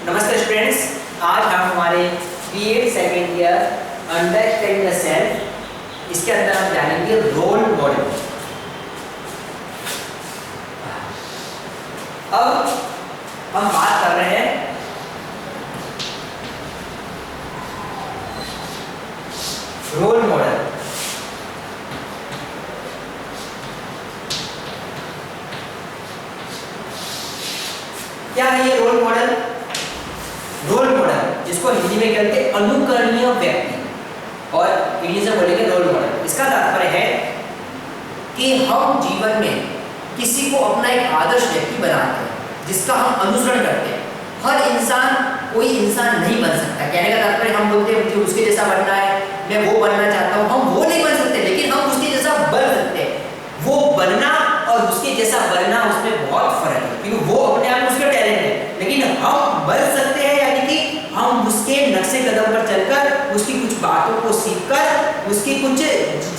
नमस्ते स्टूडेंट्स, आज हम हमारे B Ed second year understanding the self इसके अंदर हम जानेंगे रोल मॉडल। अब हम बात कर रहे हैं रोल मॉडल। क्या है ये रोल मॉडल? रोल मॉडल जिसको हिंदी में कहते हैं अनुकरणीय व्यक्ति और इंग्लिश में बोलेंगे रोल मॉडल। इसका तात्पर्य है कि हम जीवन में किसी को अपना एक आदर्श व्यक्ति बनाते हैं जिसका हम अनुसरण करते हैं। हर इंसान कोई इंसान नहीं बन सकता। कहने का तात्पर्य हम बोलते हैं मुझे उसके जैसा बनना है, मैं वो बनना चाहता हूँ। हम वो नहीं बन सकते, लेकिन हम उसके जैसा बन सकते हैं। वो बनना और उसके जैसा बनना उसमें बहुत फर्क है, क्योंकि वो अपने आप में उसका टैलेंट है, लेकिन हम बन सकते हैं यानी कि हम उसके नक्शे कदम पर चलकर उसकी कुछ बातों को सीखकर उसकी कुछ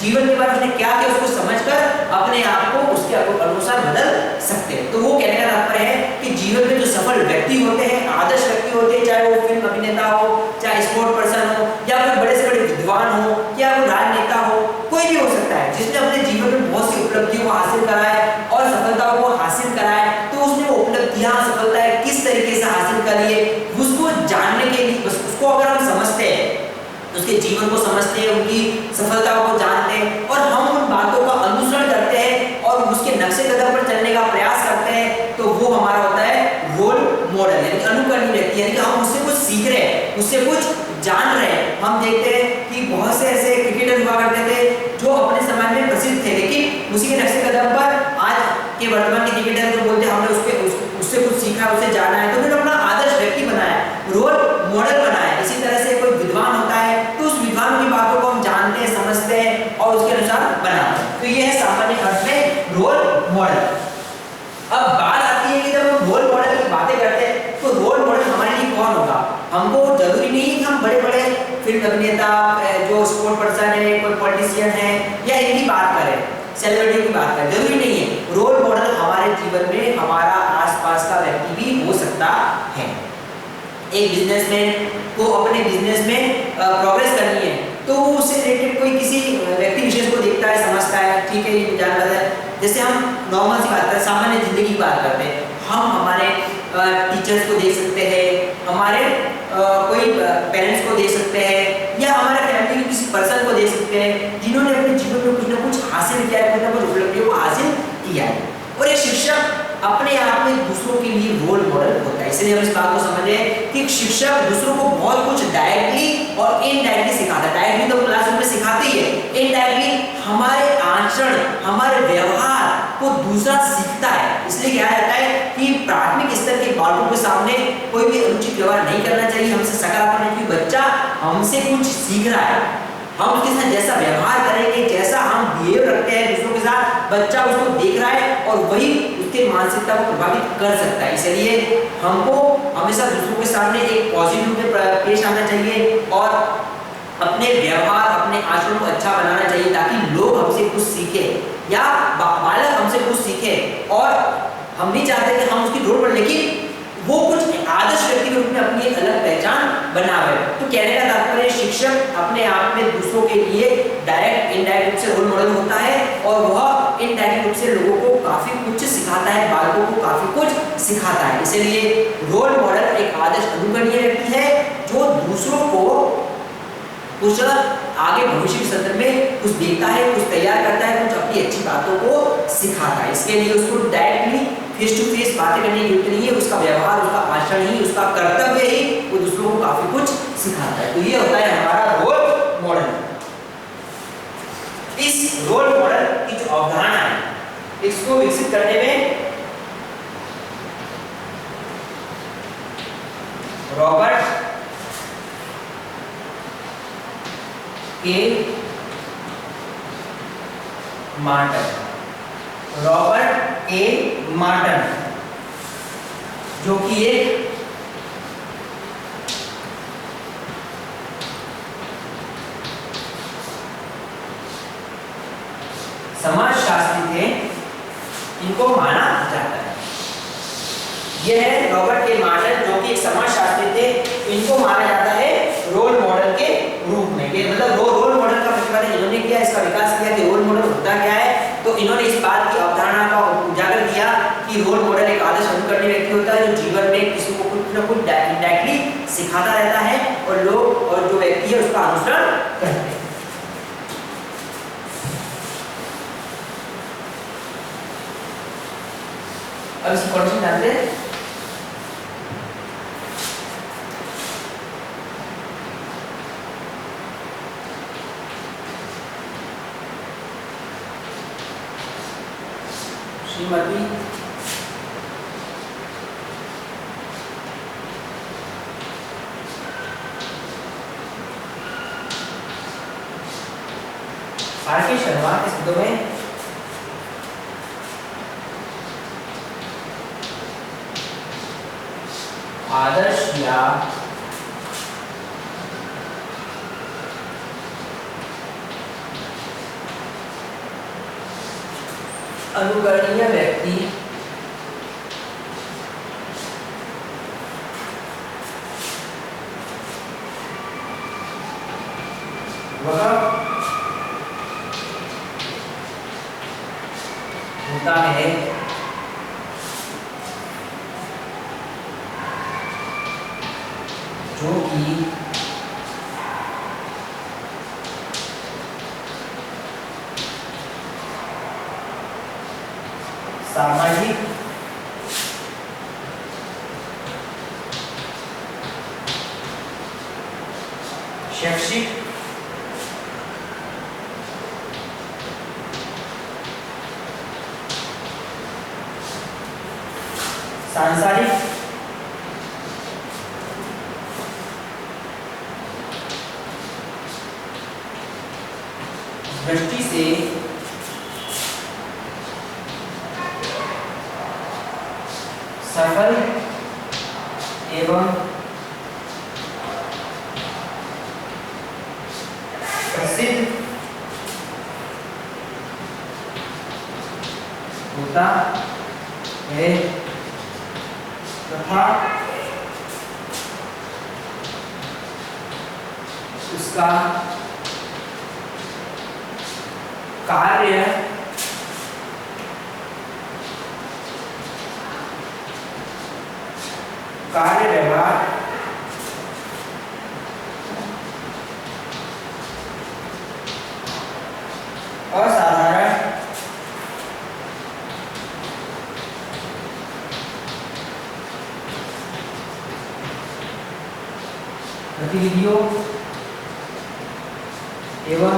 जीवन के बारे में उसने क्या किया उसको समझकर अपने आप को उसके अनुसार बदल सकते हैं। तो वो कहने का तात्पर्य है कि जीवन में जो सफल व्यक्ति होते हैं, आदर्श व्यक्ति होते हैं, चाहे वो फिल्म अभिनेता हो, चाहे स्पोर्ट पर्सन हो, या कोई बड़े से बड़े विद्वान हो, या कोई राजनेता हो, कोई भी हो सकता है जिसने अपने जीवन में बहुत सी उपलब्धियों को हासिल करा है और सफलताओं को हासिल करा है। तो उसने वो उपलब्धियां, सफलताएं किस तरीके से हासिल करी है उसको जानने के लिए, उसको अगर हम समझते हैं, उसके जीवन को समझते हैं, उनकी सफलताओं को जानते हैं और हम उन बातों का अनुसरण करते हैं और उसके नक्शे कदम पर चलने का प्रयास करते हैं, तो वो हमारा होता है रोल मॉडल यानी अनुकरणीय व्यक्ति। यानी कि हम उससे कुछ सीख रहे हैं, उससे कुछ जान रहे हैं। हम देखते हैं कि बहुत से ऐसे क्रिकेटर हुआ करते थे जो अपने समय में प्रसिद्ध थे, लेकिन उसी के नक्शे कदम पर आज के वर्तमान के क्रिकेटर जो बोलते हैं हमने उससे कुछ सीखा, उससे जाना है, तो उन्होंने अपना आदर्श व्यक्ति बनाया, रोल मॉडल बनाया। इसी तरह से कोई विद्वान होता है तो उस विद्वान की बातों को हम जानते हैं, समझते हैं और उसके अनुसार बनाते हैं। तो ये है सामान्य अर्थ में रोल मॉडल। अब बात आती है कि जब हम रोल मॉडल की बातें करते हैं तो रोल मॉडल हमारे लिए कौन होगा? हमको जरूरी नहीं है कि हम बड़े बड़े फिल्म अभिनेता, जो स्पोर्ट पर्सन है, कोई पॉलिटिशियन है या इनकी बात करें, सेलिब्रिटी की बात करें, जरूरी नहीं है। रोल मॉडल हमारे जीवन में हमारा आसपास का व्यक्ति भी हो सकता है। एक बिजनेसमैन को अपने बिजनेस में प्रोग्रेस करनी है तो वो उससे रिलेटेड कोई किसी व्यक्ति विशेष को देखता है, समझता है, ठीक है ये जानता है। जैसे हम नॉर्मल सी बात करते हैं, सामान्य जिंदगी की बात करते हैं, हम हमारे टीचर्स को देख सकते हैं, हमारे कोई पेरेंट्स को देख सकते हैं, या हमारे फैमिली के किसी पर्सन को देख सकते हैं जिन्होंने अपने जीवन में कुछ ना कुछ हासिल किया है, कुछ ना कुछ उपलब्धियों को हासिल किया है। और एक शिक्षक अपने आप में दूसरों के लिए रोल मॉडल होता है। इसलिए हम इस बात को समझे कि एक शिक्षक दूसरों को बहुत कुछ डायरेक्टली और इनडायरेक्टली सिखाता है। डायरेक्टली तो क्लासरूम में सिखाते ही है, इनडायरेक्टली हमारे आचरण, हमारे व्यवहार को दूसरा सीखता है। इसलिए कहा जाता है कि प्राथमिक स्तर के बालकों के सामने कोई भी अनुचित व्यवहार नहीं करना चाहिए, हमसे सकारात्मक, क्योंकि बच्चा हमसे कुछ सीख रहा है। हम उसके साथ जैसा व्यवहार करेंगे, जैसा हम बिहेव रखते हैं दूसरों के साथ, बच्चा उसको देख रहा है और वही उसके मानसिकता को प्रभावित कर सकता है। इसलिए हमको हमेशा दूसरों के सामने एक पॉजिटिव में पेश आना चाहिए और अपने व्यवहार, अपने आचरण को अच्छा बनाना चाहिए, ताकि लोग हमसे कुछ सीखें या बालक हमसे कुछ सीखे। और हम नहीं चाहते कि हम उसकी रोल पर, लेकिन वो कुछ आदर्श व्यक्ति के रूप में अपनी एक अलग पहचान बनावे। तो कहने का तात्पर्य शिक्षक अपने आप में दूसरों के लिए डायरेक्ट इनडायरेक्ट रूप से रोल मॉडल होता है और वह इनडायरेक्ट रूप से लोगों को काफी कुछ सिखाता है, बालकों को काफी कुछ सिखाता है। इसलिए रोल मॉडल एक आदर्श अनुकरणीय व्यक्ति है जो दूसरों को कुछ आगे भविष्य के संदर्भ में कुछ देखता है, कुछ तैयार करता है, कुछ अपनी अच्छी बातों को सिखाता है। इसके लिए उसको डायरेक्टली फेस टू फेस बातें करने की जरूरत नहीं है, उसका व्यवहार, उसका आचरण ही, उसका कर्तव्य ही वो दूसरों को काफी कुछ सिखाता है। तो ये होता है हमारा रोल मॉडल। इस रोल मॉडल की जो अवधारणा है, इसको विकसित करने में रॉबर्ट के मार्टन जो कि एक समाजशास्त्री थे, इनको माना जाता है। यह है रॉबर्ट के मार्टन जो कि एक समाजशास्त्री कुछ ना कुछ इनडायरेक्टली सिखाता रहता है और लोग और जो व्यक्ति है उसका अनुसरण करते हैं। अब इसकी कंडीशन जानते हैं। श्रीमती आर.के. शर्मा के शब्दों में आदर्श या अनुकरणीय व्यक्ति वह होता है जो कि सामाजिक शैक्षिक सांसारिक दृष्टि से सफल एवं प्रसिद्ध होता है तथा उसका कार्य व्यवहार असाधारण गतिविधियों एवं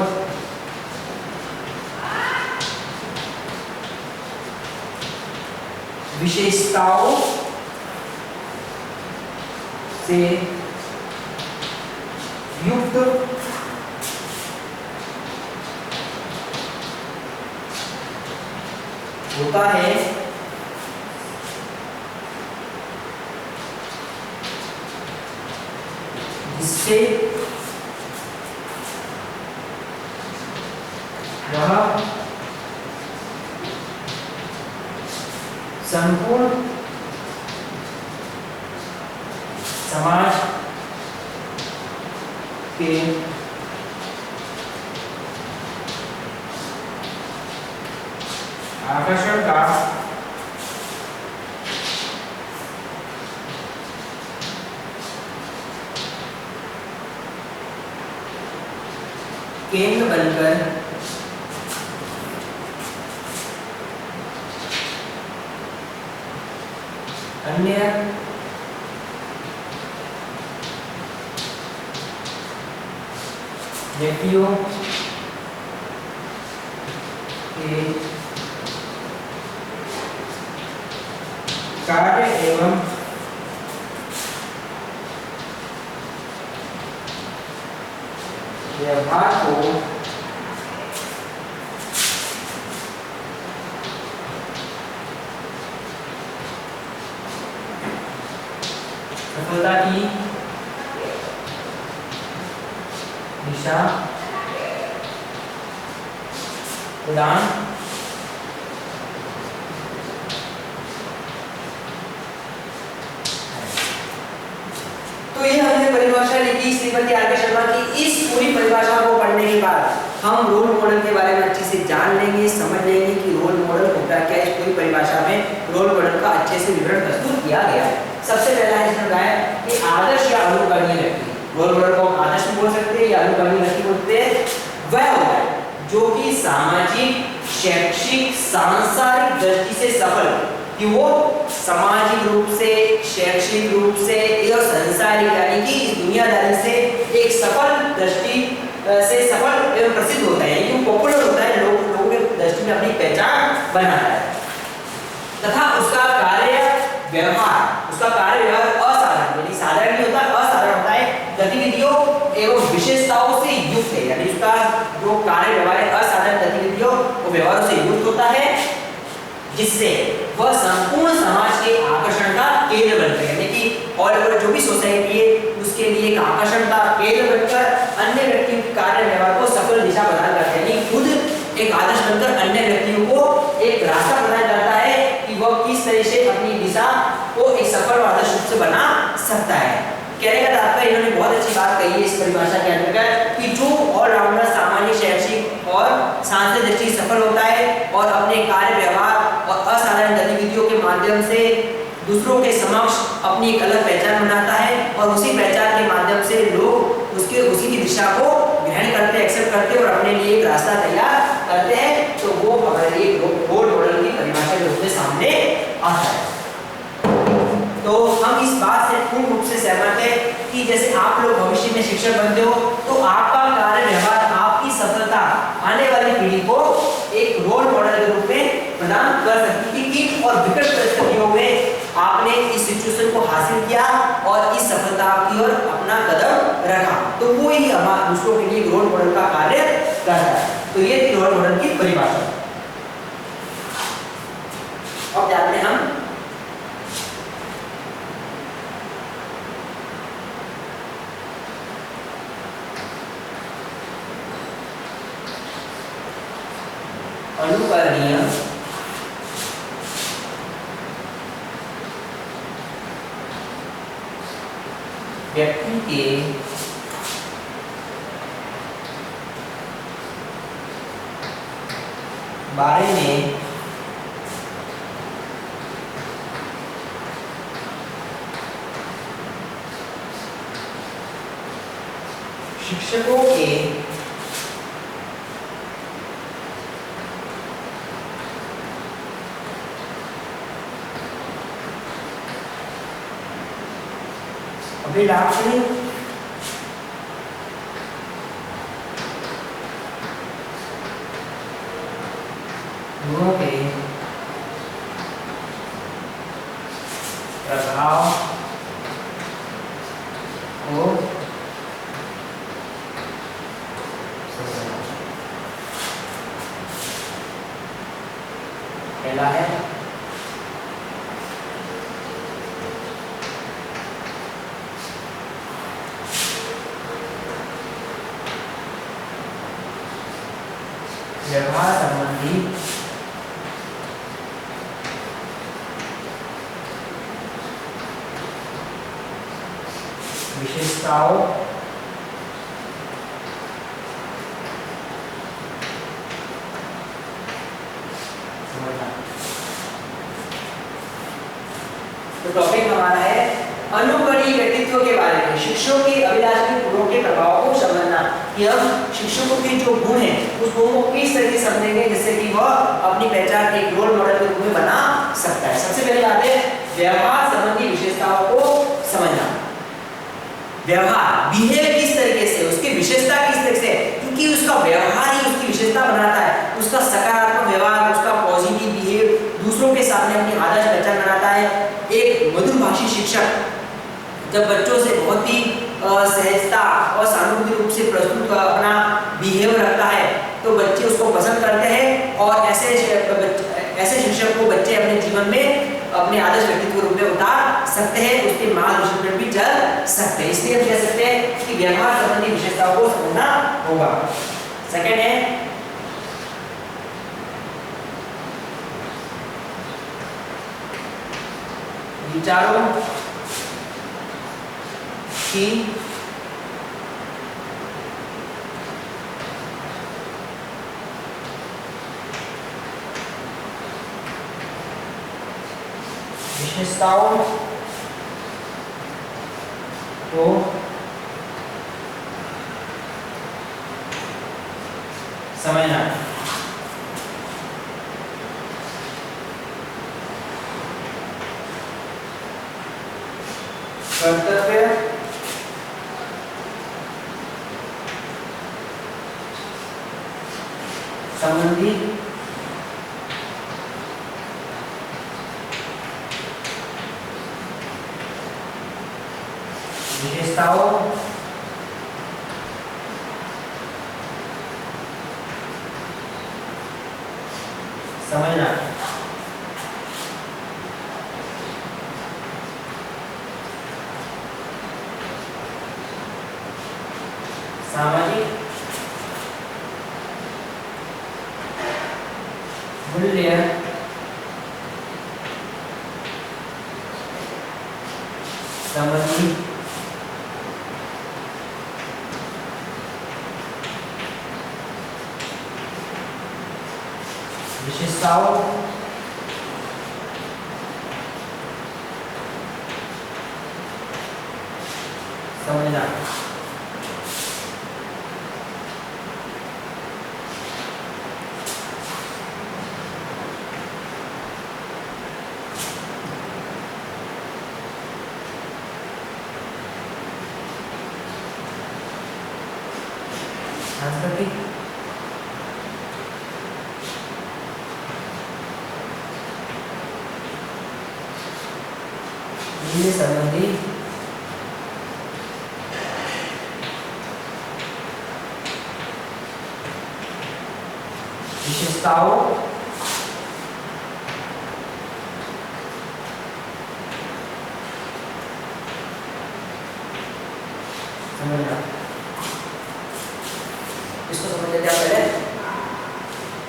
विशेषताओं से युक्त होता है जिससे वह संपूर्ण समाज के आकर्षण का केंद्र बनकर अन्य व्यक्तियों के कार्य एवं व्यवहार को सफलता की दिशा प्रदान तो ये हमने परिभाषा लिखी श्रीमती आर.के. शर्मा की। इस पूरी परिभाषा को पढ़ने के बाद हम रोल मॉडल के बारे में अच्छे से जान लेंगे, समझ लेंगे कि रोल मॉडल होता क्या है। इस पूरी परिभाषा में रोल मॉडल का अच्छे से विवरण प्रस्तुत किया गया है। सबसे पहला है इसमें बताया कि आदर्श या अनुकरणीय व्यक्ति, रोल मॉडल को हम आदर्श भी बोल सकते हैं या अनुकरणीय व्यक्ति बोलते हैं, वह होता है जो कि सामाजिक, शैक्षिक, सांसारिक दृष्टि से सफल, कि वो सामाजिक रूप से, शैक्षिक रूप से और सांसारिक यानी कि इस दुनियादारी से एक सफल दृष्टि से सफल एवं प्रसिद्ध होता है, यानी पॉपुलर होता है, लोगों के दृष्टि में अपनी पहचान बनाता है, तथा उसका कार्य व्यवहार असाधारण, यानी साधारण नहीं होता, असाधारण होता है, गतिविधियों एवं विशेषताओं से युक्त है, यानी उसका जो कार्य व्यवहार है असाधारण गतिविधियों और व्यवहारों से युक्त होता है, जिससे वह संपूर्ण समाज के आकर्षण का केंद्र बनता है, यानी कि ऑल ओवर जो भी सोसाइटी है उसके लिए एक आकर्षण का केंद्र बनकर अन्य व्यक्तियों के कार्य व्यवहार को सफल दिशा प्रदान करता है, यानी खुद एक आदर्श बनकर अन्य व्यक्तियों को एक रास्ता प्रदान करता है कि वह किस तरह से अपनी दिशा को एक सफल और आदर्श रूप से बना सकता है। कहने का तात्पर्य इन्होंने बहुत अच्छी बात कही है इस परिभाषा के अंतर्गत कि जो ऑलराउंडर सामान्य, शैक्षिक और सांस्कृतिक दृष्टि से सफल होता है और अपने कार्य व्यवहार और असाधारण गतिविधियों के माध्यम से दूसरों के समक्ष अपनी एक अलग पहचान बनाता है और उसी पहचान के माध्यम से लोग उसी की दिशा को ग्रहण करते, एक्सेप्ट करते और अपने लिए एक रास्ता तैयार करते हैं, तो वो हमारे लिए रोल मॉडल की परिभाषा के रूप में सामने आता है। तो हम इस बात से पूर्ण रूप से सहमत हैं कि जैसे आप लोग भविष्य में शिक्षक बनते हो तो आपका कार्य व्यवहार, आपकी सफलता आने वाली पीढ़ी को एक रोल मॉडल के रूप में प्रदान कर सकती है कि किन और विकट परिस्थितियों में आपने इस सिचुएशन को हासिल किया और इस सफलता की ओर अपना कदम रखा, तो वो ही हमारे दूसरों के लिए रोल मॉडल का कार्य करता है। तो ये थी रोल मॉडल की परिभाषा। अब जाते हैं हम अनुकरणीय व्यक्ति के बारे में शिक्षकों के अभिलाषी गुणों के प्रभाव को पहला है व्यवहार संबंधी विशेषताओं समझना। तो टॉपिक हमारा है अनुकरणीय व्यक्तित्व के बारे में, शिक्षकों के अभिलाषी गुणों के प्रभाव को समझना, कि हम शिक्षकों के जो गुण हैं उस गुणों को किस तरह से समझेंगे जिससे कि वह अपनी पहचान एक रोल मॉडल के रूप में बना सकता है। सबसे पहले बात है व्यवहार संबंधी विशेषताओं को समझना। व्यवहार, बिहेव किस तरीके से, उसकी विशेषता किस तरीके से, क्योंकि उसका व्यवहार ही उसकी विशेषता बनाता है, उसका सकारात्मक व्यवहार, उसका पॉजिटिव बिहेव, दूसरों के सामने अपनी आदर्श पहचान बनाता है। एक मधुरभाषी शिक्षक जब बच्चों से बहुत ही सहजता और सहानुभूति रूप से प्रस्तुत अपना बिहेव रखता है तो बच्चे उसको पसंद करते हैं और ऐसे शिक्षक को बच्चे अपने जीवन में अपने आदर्श व्यक्तित्व के रूप में उतार सकते हैं, उसके मार्गदर्शन पर भी चल सकते हैं। इसलिए हम कह सकते हैं कि व्यवहार संबंधी विशेषताओं को समझना होगा। सेकंड है विचारों की विशेषताओं को समझना। कर्तव्य संबंधी विशेषताओं समझना। सामाजिक मूल्य संबंधी विशेषताओं समझना। सांस्कृतिक मूल्य संबंधी विशेषताओं समझना। इसको समझ लेते हैं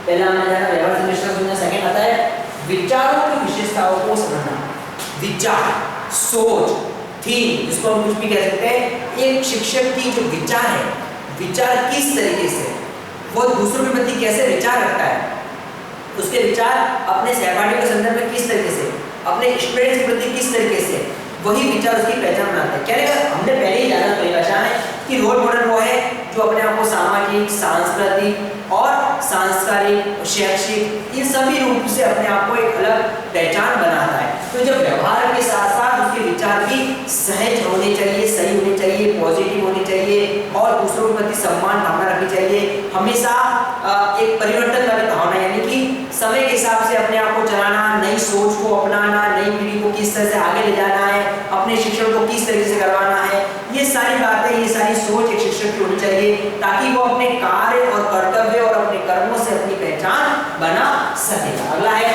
पहले हमने जाना व्यवहार संश्लेषण समझना। सेकंड आता है विचारों की विशेषताओं को समझना। विचार, सोच, थीम, जिसको हम कुछ भी कह सकते हैं। एक शिक्षक की जो विचार है, विचार किस तरीके से, वो दूसरों के प्रति कैसे विचार रखता है, उसके विचार अपने सहपाठियों के संदर्भ में किस तरीके से, अपने स्टूडेंट्स के प्रति किस तरीके से, वही विचार उसकी पहचान बनाते हैं। कहने का हमने पहले ही जाना परिभाषा है कि रोल मॉडल वो है जो अपने आप को सामाजिक, सांस्कृतिक और सांस्कारिक, शैक्षिक इन सभी रूप से अपने आप को एक अलग पहचान बनाता है। तो जब व्यवहार के साथ साथ उसके विचार भी सहज होने चाहिए, सही होने चाहिए, पॉजिटिव होने चाहिए और दूसरों के प्रति सम्मान भावना रखनी चाहिए। हमेशा एक परिवर्तन वाली भावना, यानी कि समय के हिसाब से अपने आप को चलाना, नई सोच को अपनाना, नई पीढ़ी को किस तरह से आगे ले जाना है, अपने शिक्षण को किस तरीके से करवाना है, ये सारी बातें, ये सारी सोच एक शिक्षक की होनी चाहिए ताकि वो अपने कार्य और कर्तव्य और अपने कर्मों से अपनी पहचान बना सकेगा। अगला है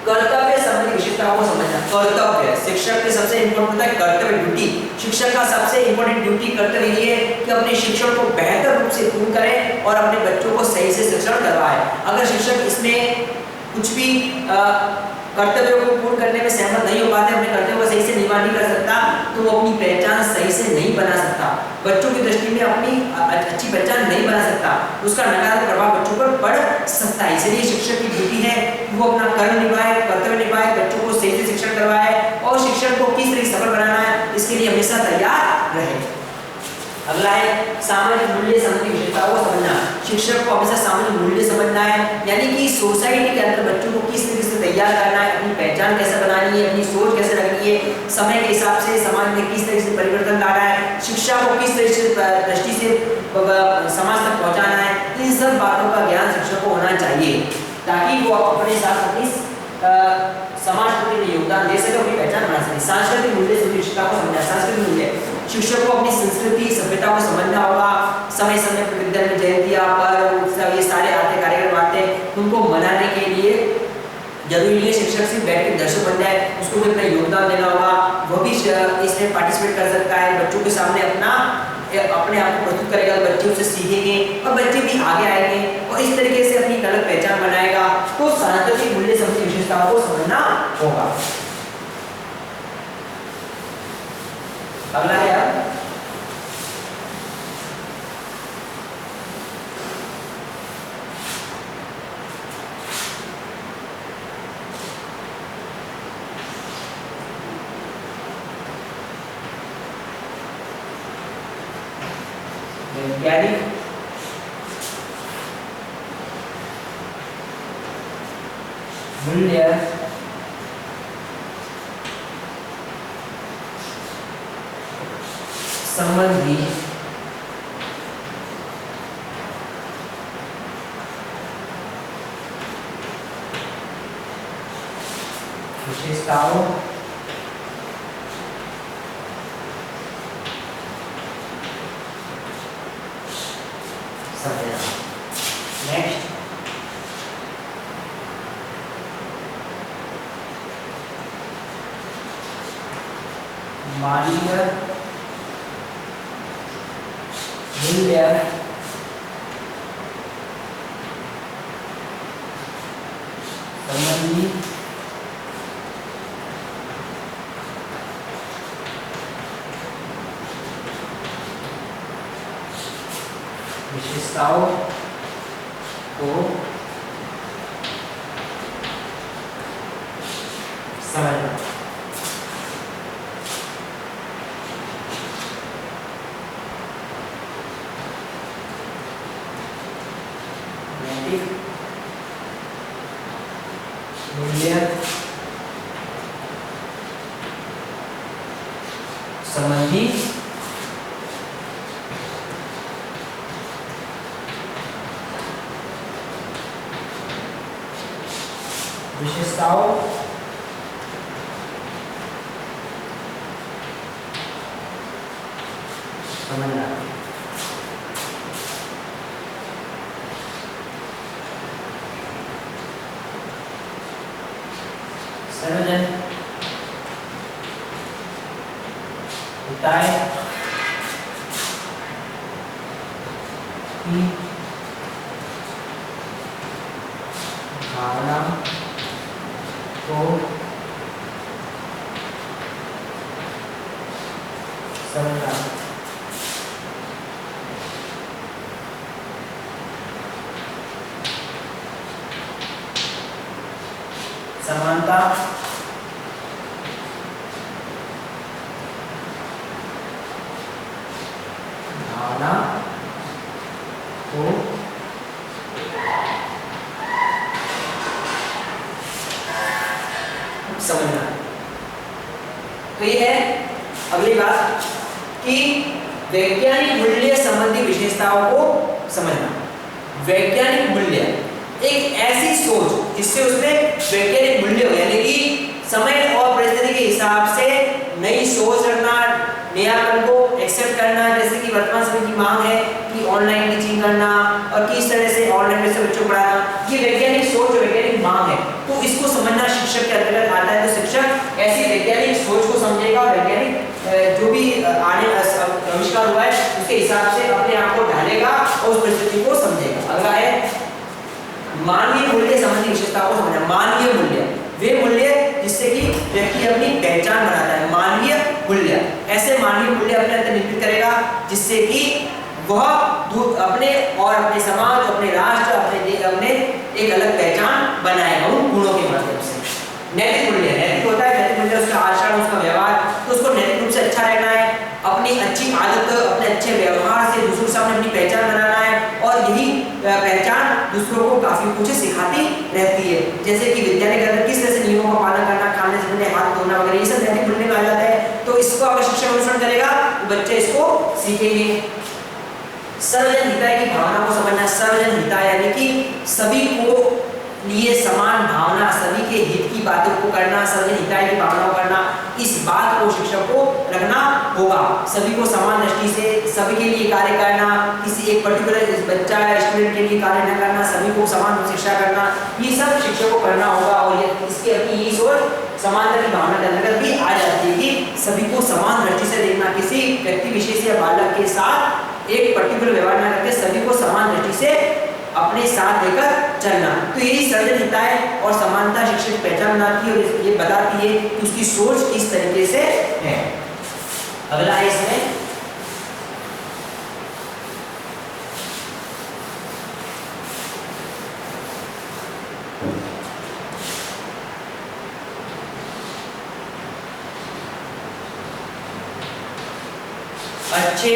कर्तव्य संबंधी विशेषताओं को समझना। कर्तव्य शिक्षक के सबसे इंपॉर्टेंट है कर्तव्य, ड्यूटी। शिक्षक का सबसे इंपॉर्टेंट ड्यूटी कर्तव्य ये है कि अपने शिक्षण को बेहतर रूप से पूर्ण करे और अपने बच्चों को सही से शिक्षण करवाए। अगर शिक्षक इसमें कुछ भी कर्तव्यों को पूर्ण करने में सहमत नहीं हो पाते, अपने कर्तव्यों को सही से निर्वाह नहीं कर सकता, तो वो अपनी पहचान सही से नहीं बना सकता, बच्चों की दृष्टि में अपनी अच्छी पहचान नहीं बना सकता, उसका नकारात्मक प्रभाव बच्चों पर पड़ सकता है। इसलिए शिक्षक की ड्यूटी है कि वो अपना कर्म निभाए, कर्तव्य निभाए, बच्चों को सही से शिक्षण करवाए और शिक्षण को किस तरह सफल बनाना है इसके लिए हमेशा तैयार रहे। अगला है सामाजिक मूल्य संबंधी विशेषताओं को समझना। शिक्षक को हमेशा सामाजिक मूल्य समझना है, यानी कि सोसाइटी के अंदर बच्चों को किस तरीके से तैयार करना है, अपनी पहचान कैसे बनानी है, अपनी सोच कैसे रखनी है, समय के हिसाब से समाज में किस तरीके से परिवर्तन लाना है, शिक्षा को किस तरह से दृष्टि से समाज तक पहुंचाना है, इन सब बातों का ज्ञान शिक्षक को होना चाहिए ताकि वो अपने साथ अपनी समाज के लिए योगदान दे सके, अपनी पहचान बना सके। सांस्कृतिक मूल्य विशेषता को समझना। सांस्कृतिक मूल्य शिक्षक को अपनी संस्कृति सभ्यता को समझना होगा। समय समय पर विद्यालय में जयंतियां, पर्व, उत्सव ये सारे आते कार्यक्रम आते हैं, उनको मनाने के लिए जरूरी नहीं है शिक्षक सिर्फ बैठ के दर्शक बन जाए, उसको भी अपना योगदान देना होगा। वह भी इसमें पार्टिसिपेट कर सकता है, बच्चों के सामने अपने आप को प्रस्तुत करेगा, बच्चे उससे सीखेंगे और बच्चे भी आगे आएंगे और इस तरीके से अपनी अलग पहचान बनाएगा। तो सांस्कृतिक मूल्य संबंधी विशेषताओं को समझना होगा। अगला है वैज्ञानिक मूल्य संबंधी विशेषताओं समझना। नेक्स्ट, मानवीय मूल्य संबंधी विशेषताओं को समझना। नैतिक मूल्य संबंधी विशेषताओं समझना। सर्वजन हिताय की भावना को समझना। समानता भावना को समझना। तो ये है अगली बात कि वैज्ञानिक मूल्य संबंधी विशेषताओं को समझना। वैज्ञानिक मूल्य एक ऐसी सोच जिससे उसमें वैज्ञानिक मूल्य हो, यानी कि समय और परिस्थिति के हिसाब से नई सोच रखना, नयापन को एक्सेप्ट करना। जैसे कि वर्तमान समय की मांग है कि ऑनलाइन टीचिंग करना और किस तरह से ऑनलाइन में से बच्चों को पढ़ाना, ये वैज्ञानिक सोच, वैज्ञानिक मांग है। तो इसको समझना शिक्षक के अंतर्गत आता है। तो शिक्षक ऐसी वैज्ञानिक सोच को समझेगा, वैज्ञानिक जो भी आविष्कार हुआ है उसके हिसाब से अपने आप को ढालेगा और उस परिस्थिति को समझेगा। अगला है मानवीय मूल्य संबंधी विशेषताओं को समझना। मानवीय मूल्य वे मूल्य जिससे कि व्यक्ति अपनी पहचान बनाता है। मानवीय मूल्य ऐसे मानवीय मूल्य अपने अंदर निर्मित करेगा जिससे कि वह अपने और अपने समाज, अपने राष्ट्र, अपने एक अलग पहचान बनाएगा उन गुणों के माध्यम से। नैतिक मूल्य, नैतिक होता है, नैतिक मूल्य उसका आचरण, उसका व्यवहार, तो उसको नैतिक रूप से अच्छा रहना है, अपनी अच्छी आदत, अपने अच्छे व्यवहार से दूसरों के सामने अपनी पहचान बनाना है। और यही पहचान दूसरों को काफी कुछ सिखाती रहती है। जैसे कि विद्यालय के अंदर किस तरह से नियमों का पालन करना, खाने से पहले हाथ धोना वगैरह, ये सब नैतिक मूल्य में आ जाता है। तो इसको अगर शिक्षक अनुसरण करेगा तो बच्चे इसको सीखेंगे। सर्वजन हिताय की भावना को समझना। सर्वजन हिताय यानी कि सभी को लिए समान भावना, सभी के हित की बातों को करना, सर्वजन हिताय की भावना को करना, इस बात को शिक्षक को रखना होगा। सभी को समान दृष्टि से सभी के लिए कार्य करना, किसी एक पर्टिकुलर बच्चा या स्टूडेंट के लिए कार्य न करना, सभी को समान शिक्षा करना, ये सब शिक्षक को करना होगा। और ये इसके अपनी ये सोच समानता की भावना के अंतर्गत भी आ जाती है कि सभी को समान दृष्टि से देखना, किसी व्यक्ति विशेष या बालक के साथ एक पर्टिकुलर व्यवहार न करके सभी को समान दृष्टि से अपने साथ लेकर चलना। तो यही सर्वजन हिताय और समानता शिक्षक की पहचान बनाती है और ये बताती है कि उसकी सोच किस तरीके से है। अगला है इसमें अच्छे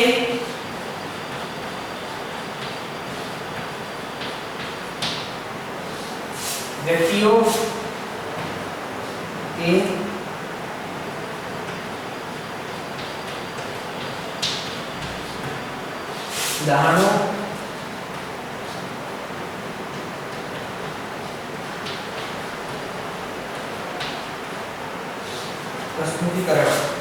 व्यक्तियों के उदाहरणों प्रस्तुतिकरण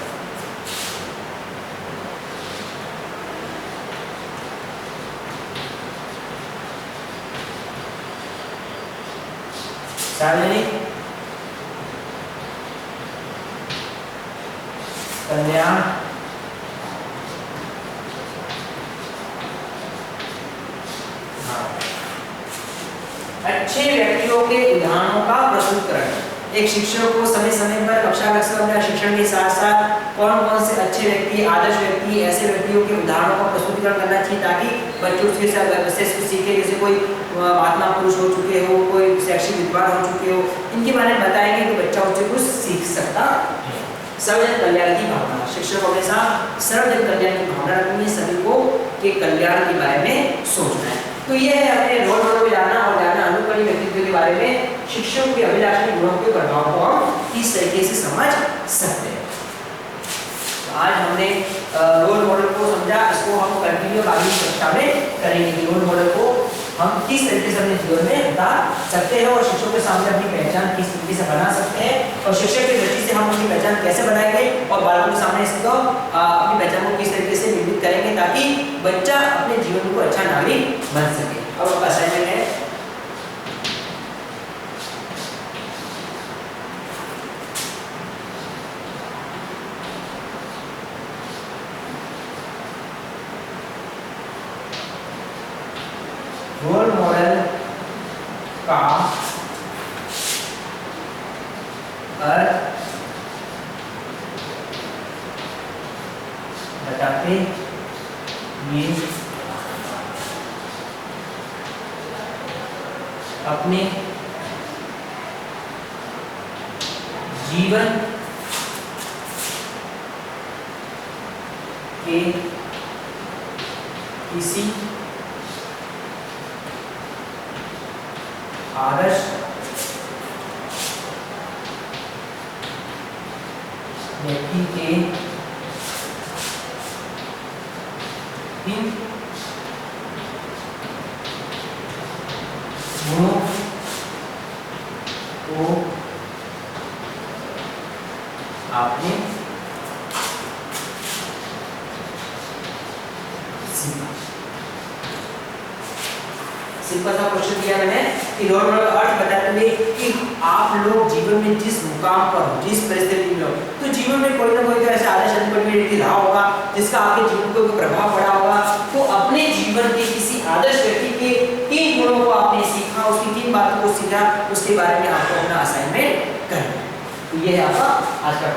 सार्वजनिक कल्याण अच्छे व्यक्तियों के उदाहरणों का प्रस्तुतिकरण। एक शिक्षक को समय समय पर कक्षा में शिक्षण के साथ साथ कौन कौन से अच्छे व्यक्ति, आदर्श व्यक्ति, ऐसे व्यक्तियों के उदाहरणों का प्रस्तुतिकरण करना चाहिए ताकि बच्चे उसके साथ कुछ सीखे। जैसे कोई महात्मा पुरुष हो चुके हो, कोई शैक्षिक विद्वान हो चुके हो, इनके बारे में बताएंगे तो बच्चा उससे कुछ सीख सकता है। सर्वजन कल्याण की भावना, शिक्षक को हमेशा सर्वजन कल्याण की भावना रखनी है, सभी को के कल्याण के बारे में सोचना है। तो ये है अपने रोल मॉडल को जानना और जानना अनुकरणीय व्यक्तित्व के बारे में शिक्षकों के अभिलाषी गुणों के प्रभाव को हम किस तरीके से समझ सकते हैं। तो आज हमने रोल मॉडल को समझा, इसको हम कंटिन्यू आगे कक्षा में करेंगे कि रोल मॉडल को हम किस तरीके से अपने जीवन में उतार सकते हैं और शिक्षकों के सामने अपनी पहचान किस तरीके से बना सकते हैं और शिक्षक की दृष्टि से हम अपनी पहचान कैसे बनाएंगे और बालकों के सामने इसको अपनी पहचान को किस तरीके से निर्मित करेंगे ताकि बच्चा अपने जीवन को अच्छा नागरिक बन सके। अब आपका असाइनमेंट है रोल मॉडल का अर्थ बताते हुए अपने जीवन के किसी आदर्श व्यक्ति के इन गुणों को आपने सीखा। सिंपल सा क्वेश्चन दिया मैंने कि रोल मॉडल का अर्थ बताते हुए कि आप लोग जीवन में जिस मुकाम पर हो, जिस परिस्थिति में हो, तो जीवन में कोई ना कोई तो ऐसा आदर्श अनुकरणीय व्यक्ति रहा होगा जिसका आपके जीवन को प्रभाव पड़ा होगा। तो अपने जीवन के किसी आदर्श व्यक्ति के किन गुणों को आपने सीखा, उसकी किन बातों को सीखा, उसके बारे में आपको अपना असाइनमेंट करना है। तो ये है आपका आज का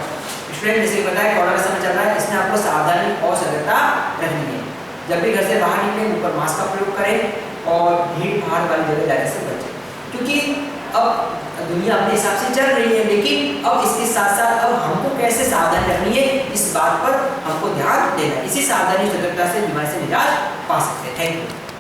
स्टूडेंट। जैसे बताया कोरोना का समय चल रहा है, इसमें आपको सावधानी और सतर्कता रखनी है। जब भी घर से बाहर निकलें मुंह पर मास्क का प्रयोग करें और भीड़ भाड़ वाली जगह जाने से बचें, क्योंकि अब दुनिया अपने हिसाब से चल रही है, लेकिन अब इसके साथ साथ अब हमको कैसे सावधानी रखनी है इस बात पर हमको ध्यान देना है। इसी सावधानी सतर्कता से बीमारी से निजात पा सकते हैं। Thank you.